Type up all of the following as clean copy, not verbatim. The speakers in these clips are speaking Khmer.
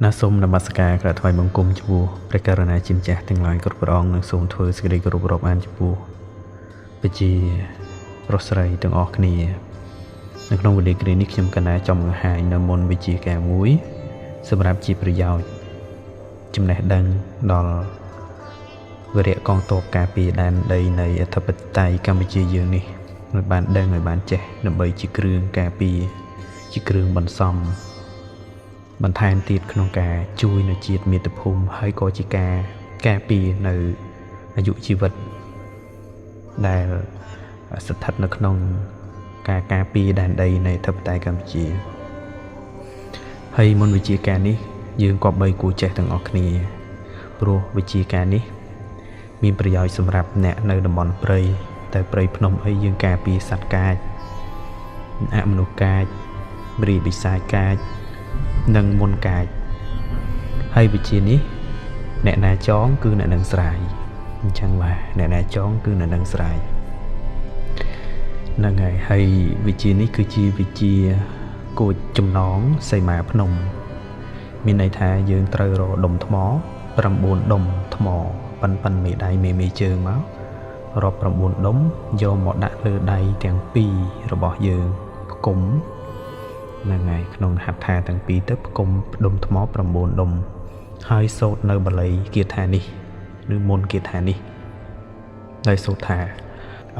ណាសូមនមស្ការក្រាបថ្វាយបង្គំចំពោះព្រះករុណាជាម្ចាស់ទាំងឡាយគ្រប់ព្រះអង្គនិងសូមធ្វើសេចក្តីគោរពរាប់អានចំពោះព្រះជាប្រុសស្រីទាំងអស់គ្នានៅក្នុងវេលាគ្រានេះខ្ញុំកណាចង់បង្ហាញនៅមុនវិជាការមួយសម្រាប់ជាប្រយោជន៍ចំណេះដឹងដល់វិរៈកងទ័ពការពារដែនដីនៃអធិបតេយ្យកម្ពុជាយើងនេះឲ្យបានដឹងឲ្យបានចេះដើម្បីជាគ្រឿងការពារជាគ្រឿងបន្សំបន្ថែមទៀតក្នុងការជួយនៅជាតិមាតុភូមិហើយក៏ជាការការពារនៅអាយុជីវិតដែលស្ថិតនៅក្នុងការការពារដែនដីនៃអធិបតេយ្យកម្ពុជាហើយមុនវិជាការនេះយើងក៏បីគួរចេះទាំងអស់គ្នាព្រោះវិជាការនេះមានប្រយោជន៍សម្រាប់អ្នកនៅតំបន់ព្រៃតែព្រៃភ្នំអីយើងការពារសត្វកាចអមនុស្សកាចបរិបិសាចកាចនិងមុនកាចហើយវិជានេះអ្នកណាចងគឺអ្នកនឹងស្រាយអញ្ចឹងបាទអ្នកណាចងគឺអ្នកនឹងស្រាយហ្នឹងហើយវិជានេះគឺជាវិជាគួចចំណងសីមាភ្នំមានន័យថាយើងត្រូវរកដុំថ្ម9ដុំថ្មប៉ិនមេដៃមេជើងមករាប់9ដុំយកមកដាក់លើដៃទាំងពីររបស់យើងផ្គុំហ្នឹងហើយក្នុងហត្ថថាទាំងពីរទៅផ្គុំដុំថ្ម9ដុំហើយសូត្រនៅបាលីគាថានេះឬមុនគាថានេះដោយសូត្រថា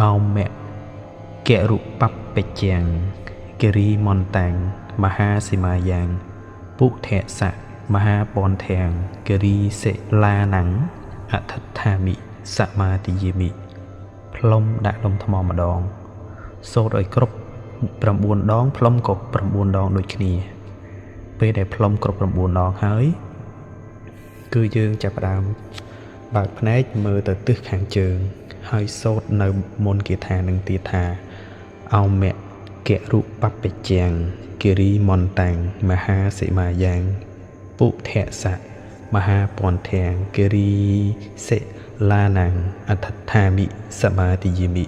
អោមករុបបិជាងគិរីមន្តាំងមហាសីមាយ៉ាងពុទ្ធសៈមហាបនធាំងគិរីសិលាណੰអថដ្ឋាមិសមាទិយាមិផ្លុំដាក់ដុំថ្មម្ដងសូត្រឲ្យគ្រប់9ដងផ្លុំក៏9ដងដូចគ្នាពេលដែលផ្លុំគ្រប់9ដងហើយគឺយើងចាប់ផ្ដើមបើកភ្នែកមើលទៅទិសខាងជើងហើយសូត្រនៅមុនគាថានឹងទៀតថាអោមករុបបិជាងគិរីមន្តាំងមហាសីមាយ៉ាងពុទ្ធសៈមហាពន្ធាំងគិរីសិលាណੰអថដ្ឋាមិសមាទិយាមិ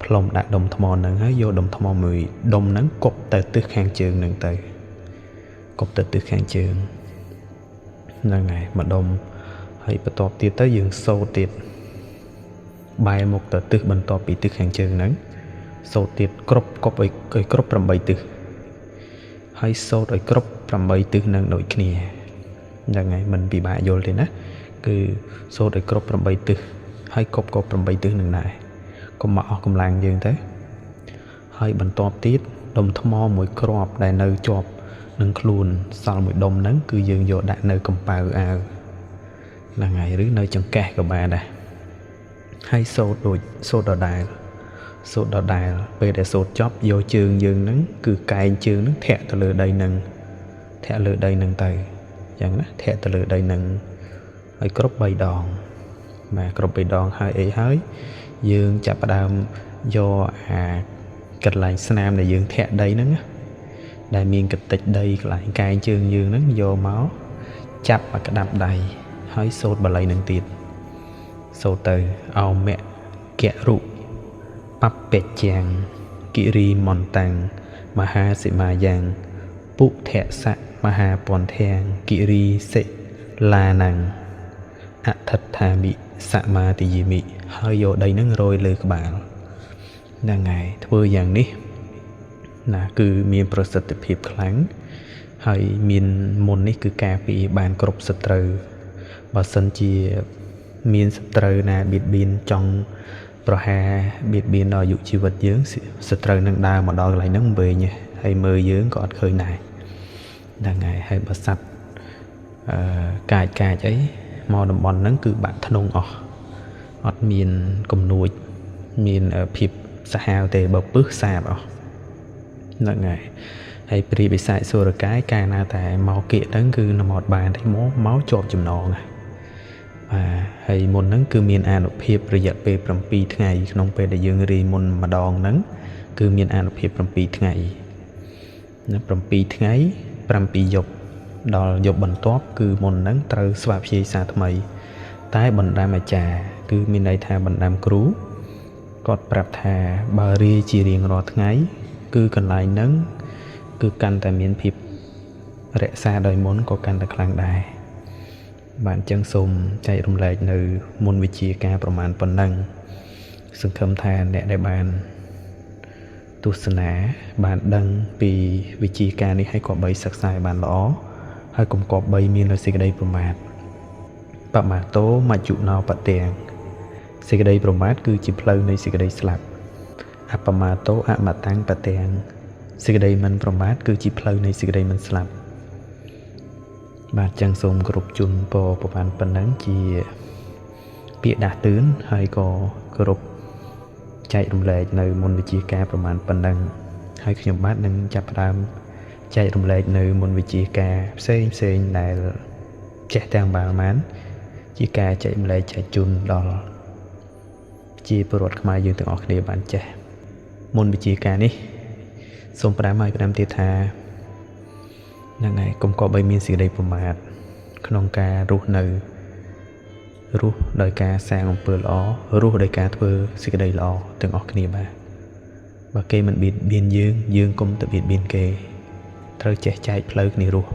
ផ្លុំដាក់ដុំថ្មហ្នឹងហើយយកដុំថ្មមួយដុំហ្នឹងគប់ទៅទិសខាងជើងហ្នឹងទៅគប់ទៅទិសខាងជើងហ្នឹងហើយមួយដុំហើយបន្ទាប់ទៀតទៅយើងសូត្រទៀតបែរមុខទៅទិសបន្ទាប់ពីទិសខាងជើងហ្នឹងសូត្រទៀតគ្រប់គប់ឲ្យគ្រប់8ទិសហើយសូត្រឲ្យគ្រប់8ទិសហ្នឹងដូចគ្នាហ្នឹងហើយមិនពិបាកយល់ទេណាគឺសូត្រឲ្យគ្រប់8ទិសហើយគប់ក៏8ទិសនឹងដែរកុំមកអស់កម្លាំងយើងទៅហើយបន្ទាប់ទៀតដុំថ្មមួយគ្រាប់ដែលនៅជាប់នឹងខ្លួនសល់មួយដុំហ្នឹងគឺយើងយកដាក់នៅកំប៉ៅអាវហ្នឹងហើយឬនៅចង្កេះក៏បានដែរហើយសូត្រដូចសូត្រដដែលពេលដែលសូត្រចប់យកជើងយើងហ្នឹងគឺកែងជើងហ្នឹងធាក់ទៅលើដីហ្នឹងធាក់លើដីហ្នឹងទៅអញ្ចឹងណាធាក់ទៅលើដីហ្នឹងហើយគ្រប់3ដងបាទគ្រប់3ដងហើយអីហើយយើងចាប់ផ្ដើមយកអាកន្លែងស្នាមដែលយើងធាក់ដីហ្នឹងដែលមានកតិចដីកន្លែងកែងជើងយើងហ្នឹងយកមកចាប់មកក្តាប់ដៃហើយសូត្របាលីនឹងទៀតសូត្រទៅអោមករុបបិជាងគិរីមន្តាំងមហាសីមាយ៉ាងពុទ្ធសៈមហាពន្ធាំងគិរីសិលាណੰអថដ្ឋាមិសមាទិយាមិហើយយកដីហ្នឹងរយលើក្បាលហ្នឹងហើយធ្វើយ៉ាងនេះណាគឺមានប្រសិទ្ធភាពខ្លាំងហើយមានមុននេះគឺការពារបានគ្រប់សត្រូវបើសិនជាមានសត្រូវណាបៀតបៀនចង់ប្រហារបៀតបៀនដល់អាយុជីវិតយើងសត្រូវនឹងដើរមកដល់កន្លែងហ្នឹងវែងហើយមើលយើងក៏អត់ឃើញដែរហ្នឹងហើយបើសัตว์កាចអីមកតំបន់ហ្នឹងគឺបាក់ធ្នង់អស់អត់មានគំនួចមានភាពសាហាវទេបើពឹសសាបអស់ហ្នឹងហើយព្រីបិសាចសុរកាយកាលណាតែមកគៀកហ្នឹងគឺមកអត់បានទេមកជាប់ចំណងបាទហើយមុនហ្នឹងគឺមានអានុភាពរយៈពេល7ថ្ងៃក្នុងពេលដែលយើងរៀនមុនម្ដងហ្នឹងគឺមានអានុភាព7ថ្ងៃណា7ថ្ងៃ7យប់ដល់យប់បន្ទាប់គឺមុនហ្នឹងត្រូវស្វាព្យាសាថ្មីតែបណ្ដាំអាចារ្យគឺមានន័យថាបណ្ដាំគ្រូគាត់ប្រាប់ថាបើរៀនជារៀងរាល់ថ្ងៃគឺកន្លែងហ្នឹងគឺកាន់តែមានភាព រក្សាដោយមុនក៏កាន់តែខ្លាំងដែរបានចឹងសូមចែករំលែកនៅមុនវិជាការប្រមាណប៉ុណ្ណឹងសង្ឃឹមថាអ្នកដែលបានទស្សនាបានដឹងពីវិជាការនេះហើយក៏បីសិក្សាឲ្យបានល្អហើយកុំគប្បីមាននៅសេចក្តីប្រមាទបមាទោមជ្ជុណោបទាំងសេចក្តីប្រមាទគឺជាផ្លូវនៃសេចក្តីស្លាប់អបមាទោអមតាំងបទាំងសេចក្តីមិនប្រមាទគឺជាផ្លូវនៃសេចក្តីមិនស្លាប់បាទចឹងសូមគោរពជូនពរប្រហែលប៉ុណ្ណឹងជាពាក្យដាស់តឿនហើយក៏គោរពចែករំលែកនៅមុនវិជាការប្រហែលប៉ុណ្ណឹងហើយខ្ញុំបាទនឹងចាប់ផ្ដើមចែករំលែកនៅមុនវិជាការផ្សេងដែលចេះទាំងបានជាការចែករំលែកចែកជូនដល់ជាពលរដ្ឋខ្មែរយើងទាំងអស់គ្នាបានចេះមុនវិជាការនេះសូមផ្ដាំទៀតថាហ្នឹងហើយកុំក៏បីមានសេចក្តីប្រមាទក្នុងការរស់ដោយការសាងអំពើល្អរស់ដោយការធ្វើសេចក្តីល្អទាំងអស់គ្នាបាទបើគេមិនបៀតបៀនយើងកុំទៅបៀតបៀនគេត្រូវចេះចែកផ្លូវគ្នារស់